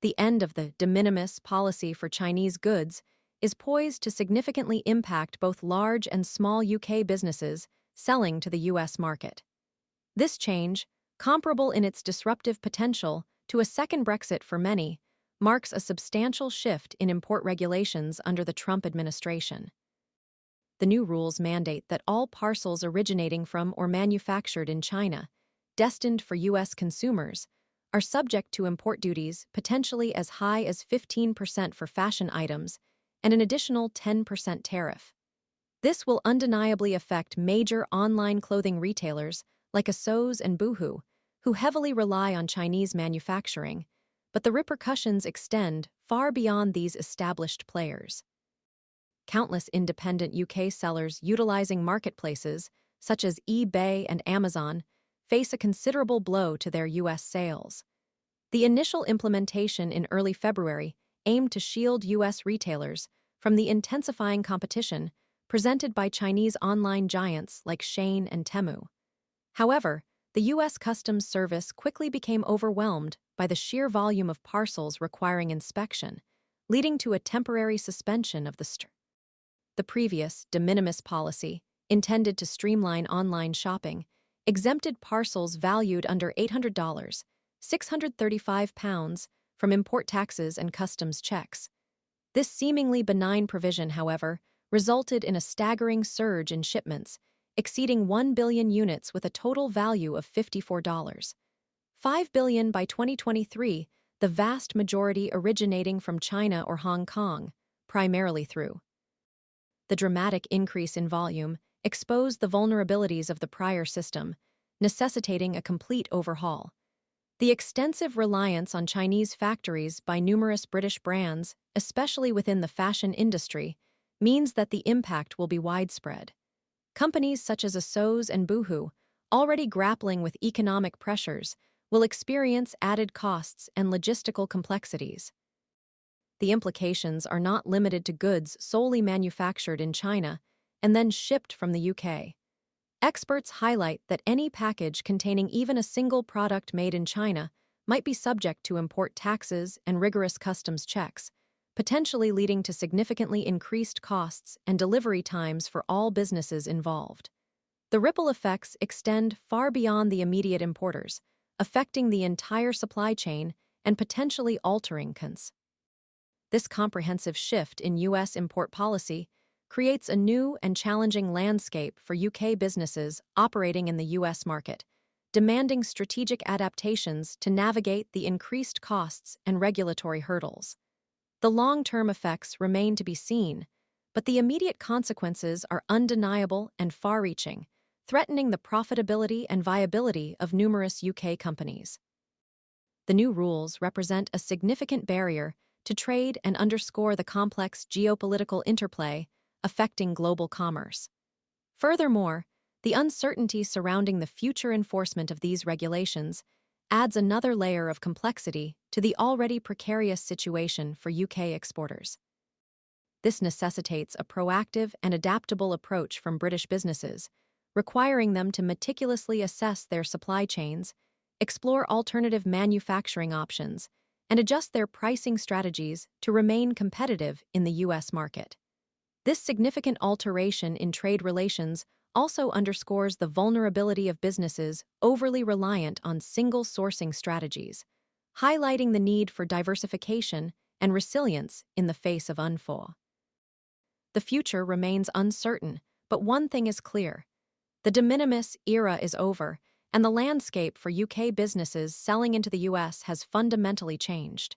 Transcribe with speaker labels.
Speaker 1: The end of the de minimis policy for Chinese goods is poised to significantly impact both large and small UK businesses selling to the US market. This change, comparable in its disruptive potential to a second Brexit for many, marks a substantial shift in import regulations under the Trump administration. The new rules mandate that all parcels originating from or manufactured in China, destined for US consumers, are subject to import duties potentially as high as 15% for fashion items and an additional 10% tariff. This will undeniably affect major online clothing retailers like ASOS and Boohoo, who heavily rely on Chinese manufacturing, but the repercussions extend far beyond these established players. Countless independent UK sellers utilizing marketplaces, such as eBay and Amazon, face a considerable blow to their US sales. The initial implementation in early February aimed to shield US retailers from the intensifying competition presented by Chinese online giants like Shein and Temu. However, the US Customs Service quickly became overwhelmed by the sheer volume of parcels requiring inspection, leading to a temporary suspension of the previous de minimis policy, intended to streamline online shopping, exempted parcels valued under $800, £635, from import taxes and customs checks. This seemingly benign provision, however, resulted in a staggering surge in shipments, exceeding 1 billion units with a total value of $54. 5 billion by 2023, the vast majority originating from China or Hong Kong, primarily through. The dramatic increase in volume exposed the vulnerabilities of the prior system, necessitating a complete overhaul. The extensive reliance on Chinese factories by numerous British brands, especially within the fashion industry, means that the impact will be widespread. Companies such as ASOS and Boohoo, already grappling with economic pressures, will experience added costs and logistical complexities. The implications are not limited to goods solely manufactured in China and then shipped from the UK. Experts highlight that any package containing even a single product made in China might be subject to import taxes and rigorous customs checks, potentially leading to significantly increased costs and delivery times for all businesses involved. The ripple effects extend far beyond the immediate importers, affecting the entire supply chain and potentially altering This comprehensive shift in U.S. import policy creates a new and challenging landscape for UK businesses operating in the U.S. market, demanding strategic adaptations to navigate the increased costs and regulatory hurdles. The long-term effects remain to be seen, but the immediate consequences are undeniable and far-reaching, threatening the profitability and viability of numerous UK companies. The new rules represent a significant barrier to trade and underscore the complex geopolitical interplay affecting global commerce. Furthermore, the uncertainty surrounding the future enforcement of these regulations adds another layer of complexity to the already precarious situation for UK exporters. This necessitates a proactive and adaptable approach from British businesses, requiring them to meticulously assess their supply chains, explore alternative manufacturing options, and adjust their pricing strategies to remain competitive in the US market. This significant alteration in trade relations also underscores the vulnerability of businesses overly reliant on single sourcing strategies, highlighting the need for diversification and resilience in the face of unforeseen. The future remains uncertain, but one thing is clear. The de minimis era is over, and the landscape for UK businesses selling into the US has fundamentally changed.